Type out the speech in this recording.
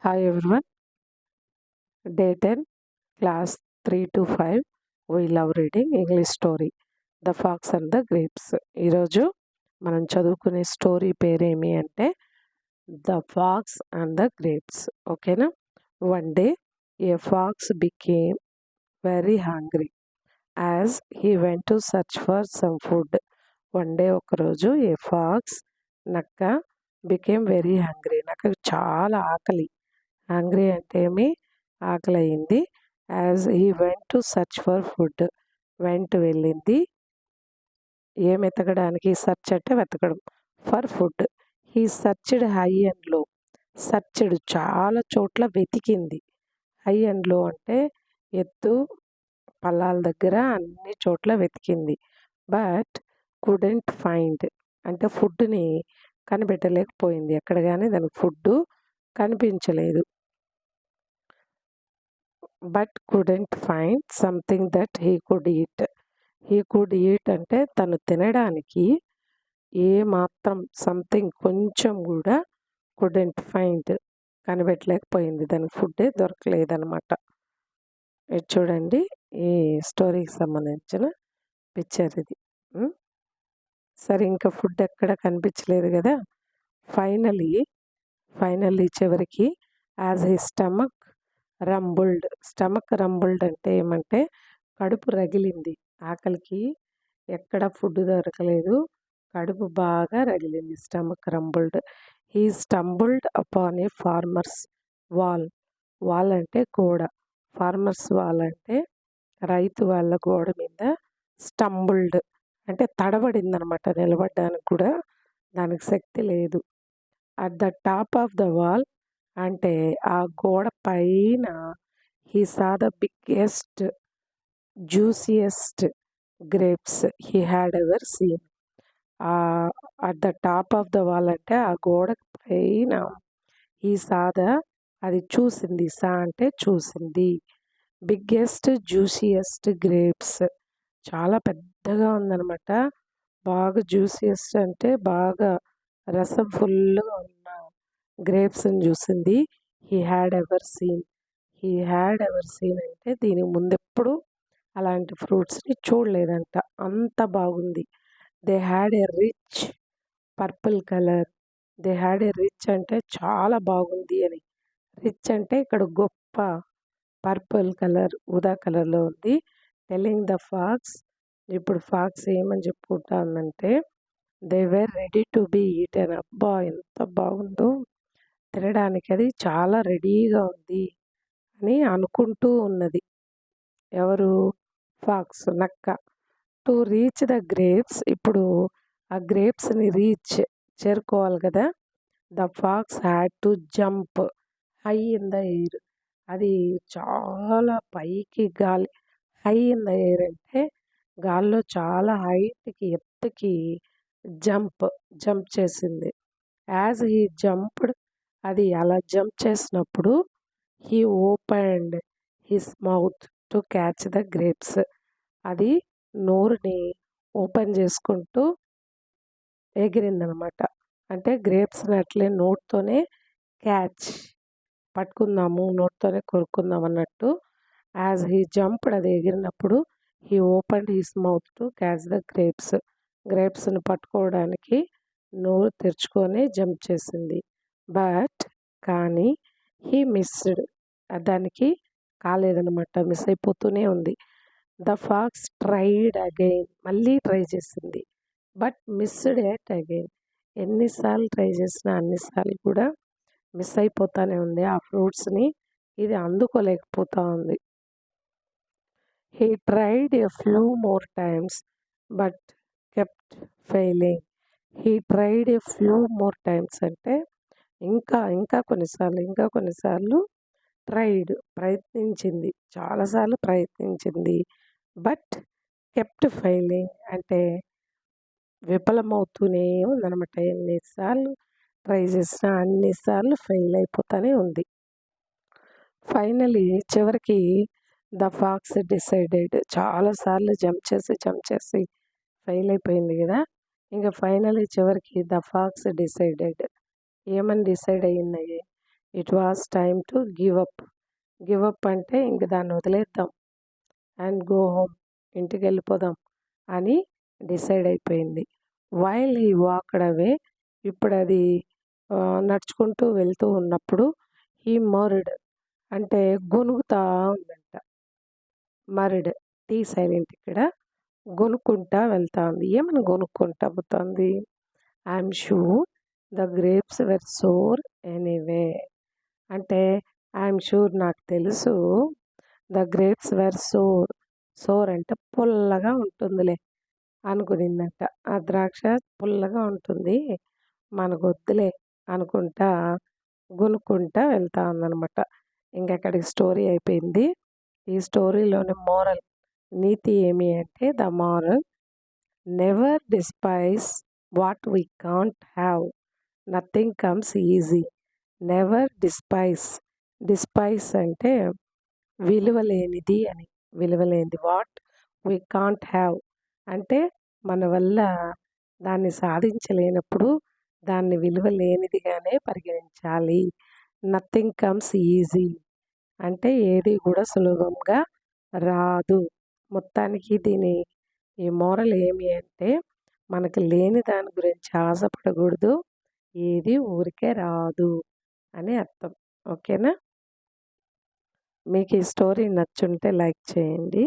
Hi everyone, day 10, class 3 to 5. We love reading English story, The Fox and the Grapes. ఈరోజు మనం చదువుకునే story పేరేమి అంటే the fox and the grapes. ఓకేనా? One day a fox became very hungry as he went to search for some food. One day ఒకరోజు a fox నక్క became very hungry, నాకు చాలా ఆకలి. హంగ్రీ అంటే ఏమి, ఆకలి అయింది. As he went to search for food, వెళ్ళింది ఏం వెతకడానికి, సర్చ్ అంటే వెతకడం, for food. He searched high and low, searched చాలా చోట్ల వెతికింది, హై అండ్ లో అంటే ఎత్తు పల్లాల దగ్గర అన్ని చోట్ల వెతికింది. బట్ కుడెంట్ ఫైండ్ అంటే ఫుడ్ని కనిపెట్టలేకపోయింది, ఎక్కడ కానీ దానికి ఫుడ్ కనిపించలేదు. But couldn't find something that he could eat. He could eat అంటే తను తినడానికి ఏ మాత్రం, సంథింగ్ కొంచెం కూడా కుడెంట్ ఫైండ్ కనిపెట్టలేకపోయింది, దానికి ఫుడ్డే దొరకలేదనమాట. ఇది చూడండి, ఈ స్టోరీకి సంబంధించిన పిక్చర్ ఇది. సరే, ఇంకా ఫుడ్ ఎక్కడ కనిపించలేదు కదా. ఫైనల్లీ చివరికి యాజ్ హీ స్టమక్ రంబుల్డ్ అంటే ఏమంటే కడుపు రగిలింది, ఆకలికి ఎక్కడ ఫుడ్ దొరకలేదు, కడుపు బాగా రగిలింది, stomach rumbled. He stumbled upon a farmer's wall అంటే గోడ, ఫార్మర్స్ వాల్ అంటే రైతు వాళ్ళ గోడ మీద స్టంబుల్డ్ అంటే తడబడింది అనమాట, నిలబడడానికి కూడా దానికి శక్తి లేదు. At the top of the wall అంటే ఆ గోడ పైన he saw the biggest juiciest grapes he had ever seen. At the top of the wall అంటే ఆ గోడ పైన ఈ సాద అది చూసింది, సా అంటే చూసింది, బిగ్గెస్ట్ జ్యూసియెస్ట్ గ్రేప్స్ చాలా పెద్దగా ఉందన్నమాట, బాగా జ్యూసియెస్ట్ అంటే బాగా రసం ఫుల్గా ఉన్న గ్రేప్స్ని చూసింది. హీ హ్యాడ్ ఎవర్ సీన్ అంటే దీని ముందెప్పుడు అలాంటి ఫ్రూట్స్ని చూడలేదంట, అంత బాగుంది. They had a rich purple colour, అంటే చాలా బాగుంది అని, రిచ్ అంటే ఇక్కడ గొప్ప, పర్పుల్ కలర్ ఊదా కలర్లో ఉంది. టెల్లింగ్ ద ఫాక్స్, ఇప్పుడు ఫాక్స్ ఏమని చెప్పుకుంటా ఉందంటే they were ready to be eaten. అబ్బా ఎంత బాగుందో, తినడానికి అది చాలా రెడీగా ఉంది అని అనుకుంటూ ఉన్నది. ఎవరు? ఫాక్స్, నక్క. టు రీచ్ ద గ్రేప్స్, ఇప్పుడు ఆ గ్రేప్స్ని చేరుకోవాలి కదా. The pox had to jump high in the air, అది చాలా పైకి గాలి, హై ఇన్ ద ఎయిర్ అంటే గాల్లో చాలా హైట్కి ఎత్తుకి జంప్ చేసింది. యాజ్ హీ జంప్డ్, అది అలా జంప్ చేసినప్పుడు he opened his mouth to catch the grapes, అది నోరుని ఓపెన్ చేసుకుంటూ ఎగిరిందనమాట, అంటే గ్రేప్స్ని అట్లే నోట్తోనే పట్టుకుందాము, నోట్తోనే కొరుక్కుందాం అన్నట్టు. యాజ్ హీ జంప్డ్, అది ఎగిరినప్పుడు he opened his mouth to catch the గ్రేప్స్ని పట్టుకోవడానికి నోరు తెరుచుకొని జంప్ చేసింది. బట్ కానీ హీ మిస్డ్, దానికి కాలేదనమాట, మిస్ అయిపోతూనే ఉంది. ద ఫాక్స్ ట్రైడ్ అగైన్, మళ్ళీ ట్రై చేసింది. బట్ మిస్డ్ ఎట్ అగైన్, ఎన్నిసార్లు ట్రై చేసినా అన్నిసార్లు కూడా మిస్ అయిపోతానే ఉంది, ఆ ఫ్రూట్స్ని ఇది అందుకోలేకపోతా ఉంది. He tried a few more times but kept failing. He tried a few more times అంటే ఇంకా కొన్నిసార్లు ప్రయత్నించింది, చాలాసార్లు ప్రయత్నించింది. బట్ కెప్ట్ ఫెయిలింగ్ అంటే విఫలమవుతూనే ఉందన్నమాట, ఎన్నిసార్లు ట్రై చేసినా అన్నిసార్లు ఫెయిల్ అయిపోతూనే ఉంది. ఫైనలీ చివరికి ద ఫాక్స్ డిసైడెడ్, చాలాసార్లు జంప్ చేసి ఫెయిల్ అయిపోయింది కదా. ఇంకా ఫైనలీ చివరికి ద ఫాక్స్ డిసైడెడ్, ఏమని డిసైడ్ అయ్యింది, it was time to give up. Give up అంటే ఇంక దాన్ని వదిలేద్దాం అండ్ గో హోమ్, ఇంటికెళ్ళిపోదాం అని డిసైడ్ అయిపోయింది. వైల్ హీ వాక్డ్ అవే, ఇప్పుడది నడుచుకుంటూ వెళ్తూ ఉన్నప్పుడు హీ మర్డ్ అంటే గొణుగుతా ఉందంట. మర్డ్ టీ సైలెంట్ ఇక్కడ. గొనుక్కుంటా వెళ్తా ఉంది. ఏమని గొనుక్కుంటా పోతుంది? I'm sure the grapes were sour anyway. అంటే ఐయామ్ షూర్ నాకు తెలుసు the grapes were sour. Sour అంటే పుల్లగా ఉంటుందిలే అనుకునిందంట. ఆ ద్రాక్ష పుల్లగా ఉంటుంది, మనకొద్దులే అనుకుంటా గొనుక్కుంటా వెళ్తా ఉందనమాట. ఇంకక్కడికి స్టోరీ అయిపోయింది. ఈ స్టోరీలోని మోరల్, నీతి ఏమి అంటే the moral, never despise what we can't have, nothing comes easy. Never despise. Despise అంటే విలువలేనిది అని. విలువలేనిది. వాట్ వీ కాంట్ హ్యావ్ అంటే మన వల్ల దాన్ని సాధించలేనప్పుడు దాన్ని విలువ లేనిదిగానే పరిగణించాలి. నథింగ్ కమ్స్ ఈజీ అంటే ఏది కూడా సులభంగా రాదు. మొత్తానికి ఈ మోరల్ ఏమి అంటే మనకు లేని దాని గురించి ఆశపడకూడదు. ఏది ఊరికే రాదు అని అర్థం. ఓకేనా? మీకు ఈ స్టోరీ నచ్చుంటే లైక్ చేయండి.